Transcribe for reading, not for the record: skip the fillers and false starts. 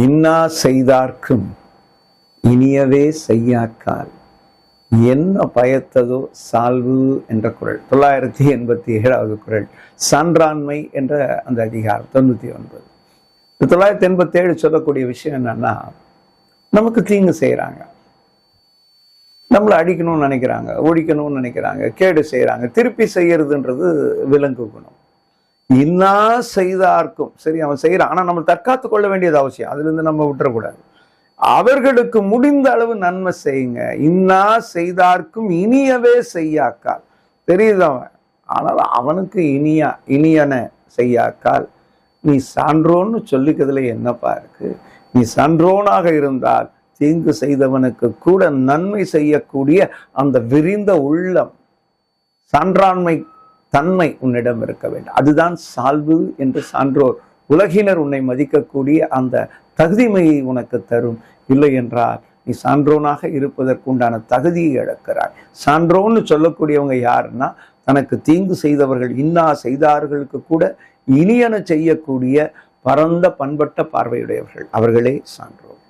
இன்னா செய்தார்க்கும் இனியவே செய்யாக்கால் என்ன பயத்ததோ சால்வு என்ற குறள். 987வது குறள். சான்றாண்மை என்ற அந்த அதிகாரம் 99. 987 சொல்லக்கூடிய விஷயம் என்னன்னா, நமக்கு தீங்கு செய்யறாங்க, நம்மளை அடிக்கணும்னு நினைக்கிறாங்க, ஒழிக்கணும்னு நினைக்கிறாங்க, கேடு செய்யறாங்க, திருப்பி செய்யறதுன்றது விலங்கு குணம். இன்னா செய்தார்க்கும், சரி அவன் செய்யறான், ஆனா நம்ம தற்காத்து கொள்ள வேண்டியது அவசியம், அதுல இருந்து நம்ம விட்டுறக்கூடாது. அவர்களுக்கு முடிந்த அளவு நன்மை செய்யுங்க. இன்னா செய்தார்க்கும் இனியவே செய்யாக்கால். தெரியுது அவன், ஆனால் அவனுக்கு இனியன செய்யாக்கால். நீ சான்றோன்னு சொல்லிக்கிறதுல என்னப்பா இருக்கு? நீ சான்றோனாக இருந்தால் தீங்கு செய்தவனுக்கு கூட நன்மை செய்யக்கூடிய அந்த விரிந்த உள்ளம், சான்றாண்மை தன்மை உன்னிடம் இருக்க வேண்டும். அதுதான் சால்வு என்று சான்றோர் உலகினர் உன்னை மதிக்கக்கூடிய அந்த தகுதிமையை உனக்கு தரும். இல்லை என்றால் நீ சான்றோனாக இருப்பதற்குண்டான தகுதியை இழக்கிறாய். சான்றோன்னு சொல்லக்கூடியவங்க யாருன்னா, தனக்கு தீங்கு செய்தவர்கள் இன்னா செய்தார்களுக்கு கூட இனியன செய்யக்கூடிய பரந்த பண்பட்ட பார்வையுடையவர்கள், அவர்களே சான்றோர்.